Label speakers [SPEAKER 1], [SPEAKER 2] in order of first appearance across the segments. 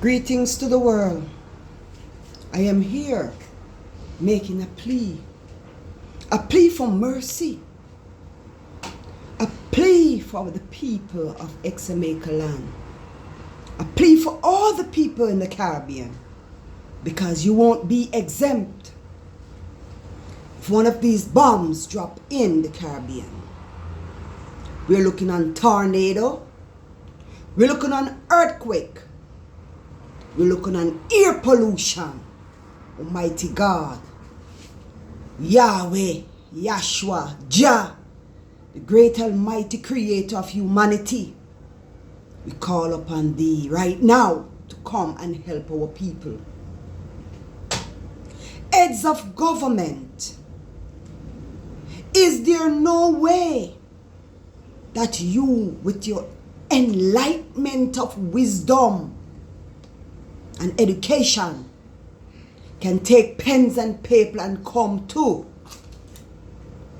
[SPEAKER 1] Greetings to the world. I am here making a plea for mercy, a plea for the people of Xaymaca land, a plea for all the people in the Caribbean, because you won't be exempt if one of these bombs drop in the Caribbean. We're looking on tornado, we're looking on earthquake, we're looking on air pollution. Almighty God, Yahweh, Yahshua, Jah, the great almighty creator of humanity, we call upon thee right now to come and help our people. Heads of government, is there no way that you, with your enlightenment of wisdom and education, can take pens and paper and come to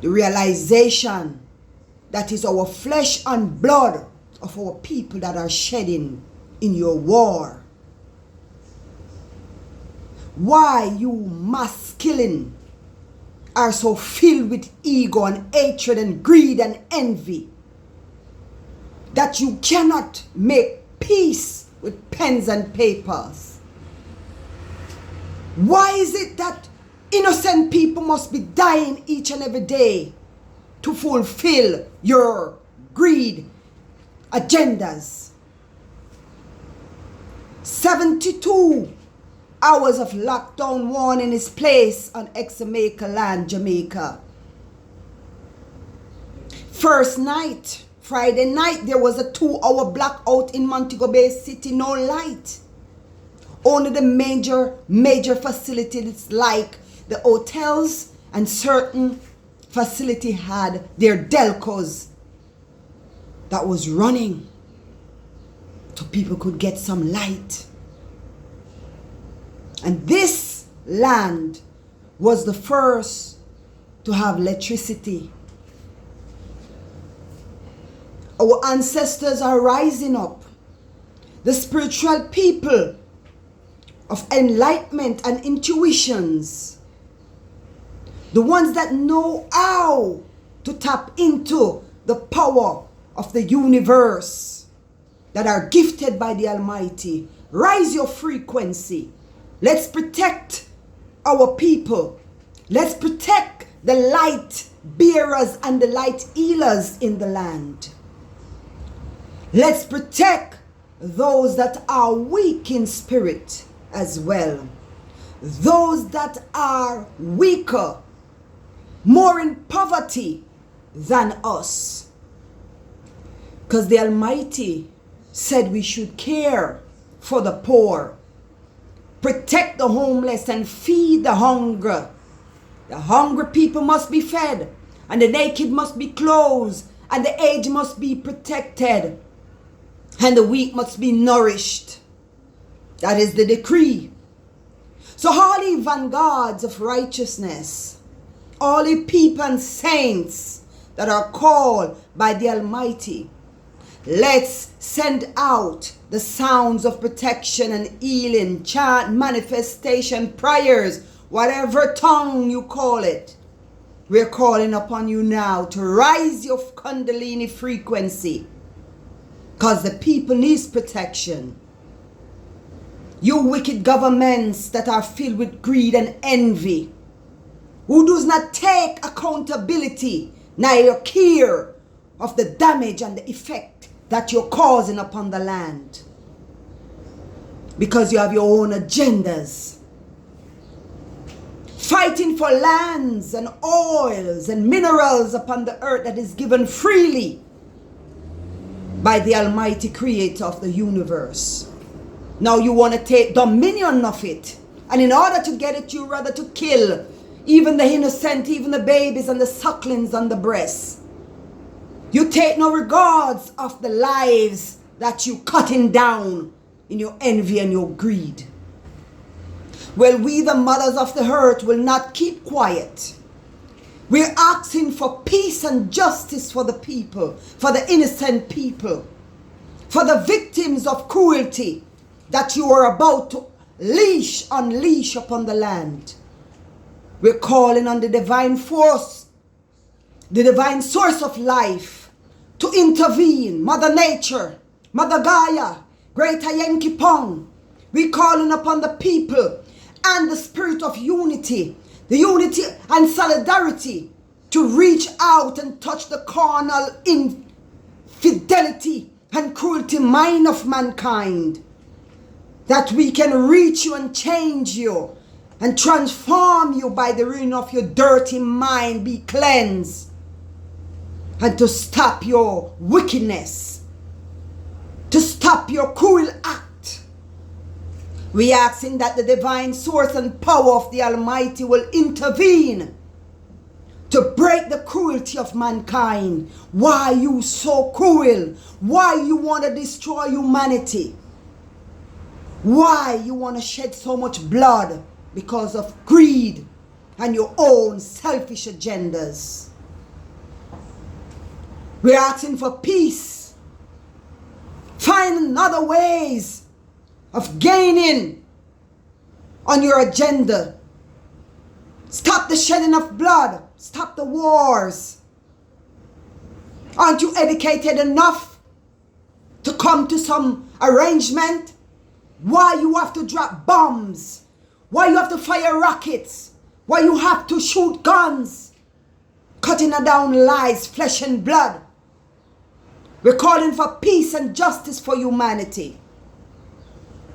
[SPEAKER 1] the realization that is our flesh and blood of our people that are shedding in your war? Why you mass killing are so filled with ego and hatred and greed and envy that you cannot make peace with pens and papers? Why is it that innocent people must be dying each and every day to fulfill your greed agendas? 72 hours of lockdown warning is placed on Xaymaca land, Jamaica. First night, Friday night, there was a 2-hour blackout in Montego Bay City, no light. Only the major facilities like the hotels and certain facility had their delcos that was running so people could get some light. And this land was the first to have electricity. Our ancestors are rising up. The spiritual people of enlightenment and intuitions, the ones that know how to tap into the power of the universe, that are gifted by the Almighty. Rise your frequency. Let's protect our people. Let's protect the light bearers and the light healers in the land. Let's protect those that are weak in spirit as well. Those that are weaker, more in poverty than us. Because the Almighty said we should care for the poor, protect the homeless, and feed the hungry. The hungry people must be fed, and the naked must be clothed, and the aged must be protected, and the weak must be nourished. That is the decree. So all ye vanguards of righteousness, all ye people and saints that are called by the Almighty, let's send out the sounds of protection and healing, chant, manifestation, prayers, whatever tongue you call it. We're calling upon you now to rise your Kundalini frequency, because the people needs protection. You wicked governments that are filled with greed and envy, who does not take accountability, neither care of the damage and the effect that you're causing upon the land, because you have your own agendas, fighting for lands and oils and minerals upon the earth that is given freely by the Almighty Creator of the universe. Now you want to take dominion of it, and in order to get it, you rather to kill even the innocent, even the babies and the sucklings on the breasts. You take no regards of the lives that you cutting down in your envy and your greed. Well, we the mothers of the earth will not keep quiet. We're asking for peace and justice for the people, for the innocent people, for the victims of cruelty, that you are about to unleash upon the land. We're calling on the divine force, the divine source of life, to intervene. Mother Nature, Mother Gaia, Great Xaymaca.For. We're calling upon the people and the spirit of unity, the unity and solidarity, to reach out and touch the carnal infidelity and cruelty mind of mankind, that we can reach you and change you and transform you by the renewing of your dirty mind, be cleansed, and to stop your wickedness, to stop your cruel act. We asking that the divine source and power of the Almighty will intervene to break the cruelty of mankind. Why you so cruel? Why you want to destroy humanity? Why you want to shed so much blood? Because of greed and your own selfish agendas. We're asking for peace. Find other ways of gaining on your agenda. Stop the shedding of blood. Stop the wars. Aren't you educated enough to come to some arrangement? Why you have to drop bombs? Why you have to fire rockets? Why you have to shoot guns? Cutting down lives, flesh and blood. We're calling for peace and justice for humanity.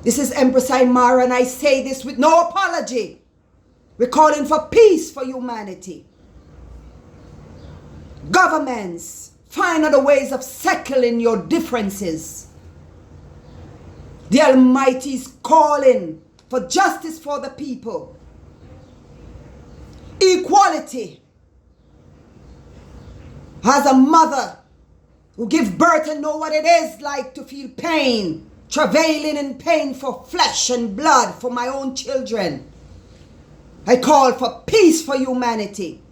[SPEAKER 1] This is Empress Imara, and I say this with no apology. We're calling for peace for humanity. Governments, find other ways of settling your differences. The Almighty is calling for justice for the people. Equality. As a mother who gives birth and know what it is like to feel pain, travailing in pain for flesh and blood for my own children, I call for peace for humanity.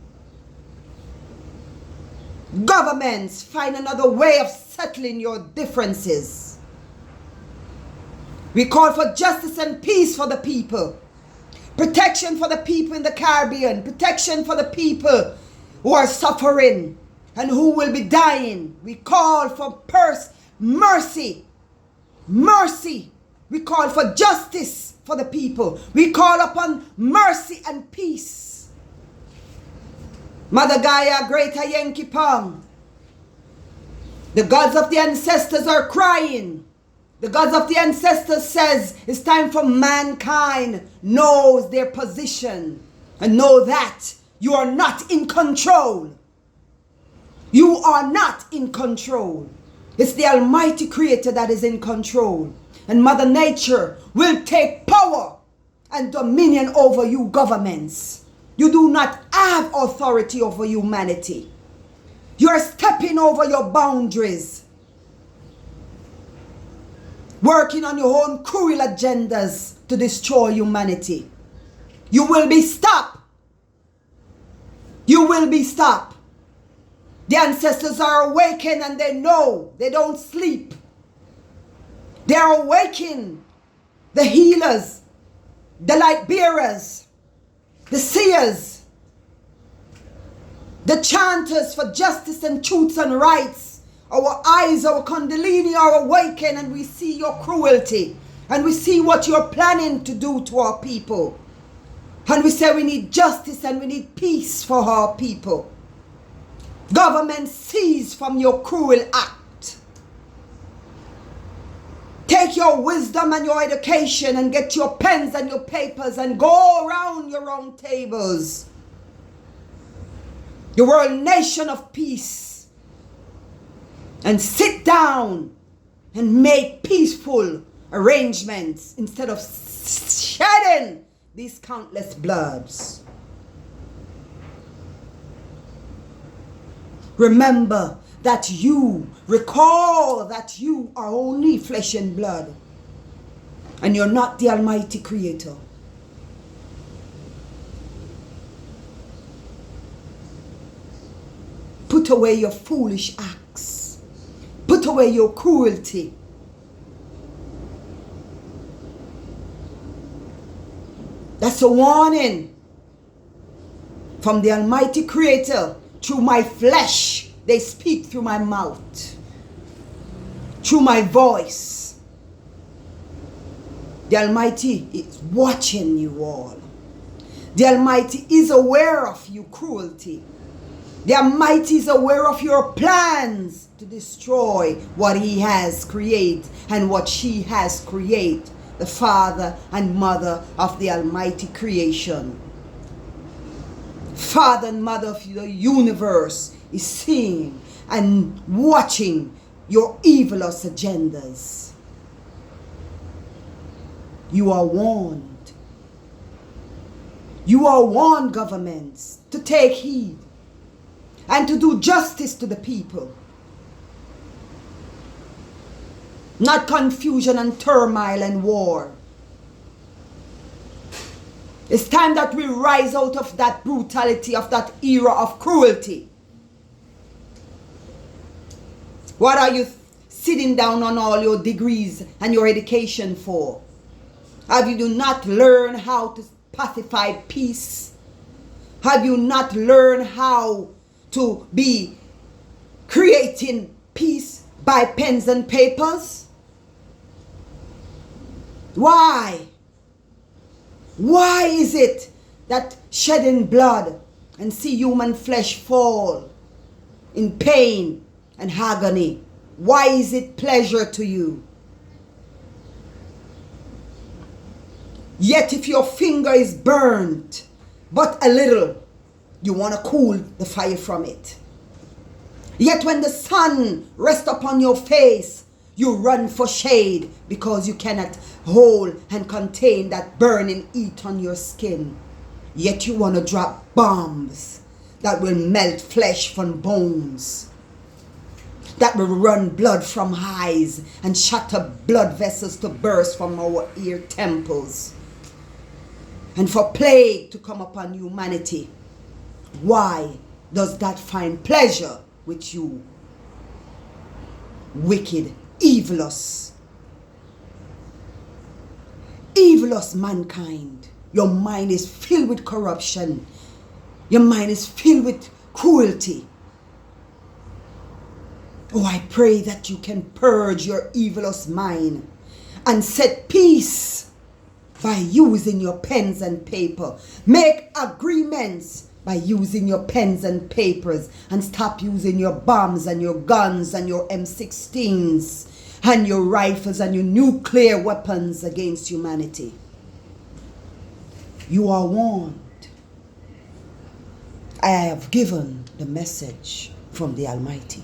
[SPEAKER 1] Governments, find another way of settling your differences. We call for justice and peace for the people. Protection for the people in the Caribbean. Protection for the people who are suffering and who will be dying. We call for mercy. Mercy. We call for justice for the people. We call upon mercy and peace. Mother Gaia, Great Xaymaca.For. The gods of the ancestors are crying. The gods of the ancestors says it's time for mankind knows their position and know that you are not in control. You are not in control. It's the Almighty Creator that is in control. And Mother Nature will take power and dominion over you governments. You do not have authority over humanity. You are stepping over your boundaries, working on your own cruel agendas to destroy humanity. You will be stopped. You will be stopped. The ancestors are awakened and they know. They don't sleep. They are awakened. The healers, the light bearers, the seers, the chanters for justice and truths and rights. Our eyes, our kundalini are awakened and we see your cruelty. And we see what you're planning to do to our people. And we say we need justice and we need peace for our people. Government, cease from your cruel act. Take your wisdom and your education and get your pens and your papers and go around your own tables. You were a nation of peace. And sit down and make peaceful arrangements instead of shedding these countless bloods. Remember that recall that you are only flesh and blood. And you're not the Almighty Creator. Put away your foolish acts. Put away your cruelty. That's a warning from the Almighty Creator. Through my flesh, they speak through my mouth, through my voice. The Almighty is watching you all. The Almighty is aware of your cruelty. The Almighty is aware of your plans to destroy what He has created and what she has created, the Father and Mother of the Almighty creation. Father and Mother of the universe is seeing and watching your evilous agendas. You are warned. You are warned, governments, to take heed and to do justice to the people. Not confusion and turmoil and war. It's time that we rise out of that brutality, of that era of cruelty. What are you sitting down on all your degrees and your education for? Have you not learned how to pacify peace? Have you not learned how to be creating peace by pens and papers? Why? Why is it that shedding blood and see human flesh fall in pain and agony? Why is it pleasure to you? Yet if your finger is burnt but a little, you want to cool the fire from it. Yet when the sun rests upon your face, you run for shade because you cannot hold and contain that burning heat on your skin. Yet you want to drop bombs that will melt flesh from bones, that will run blood from eyes and shatter blood vessels to burst from our ear temples, and for plague to come upon humanity. Why does that find pleasure with you? Wicked, evilous mankind. Your mind is filled with corruption. Your mind is filled with cruelty. Oh, I pray that you can purge your evilous mind and set peace by using your pens and paper. Make agreements by using your pens and papers, and stop using your bombs and your guns and your M16s and your rifles and your nuclear weapons against humanity. You are warned. I have given the message from the Almighty.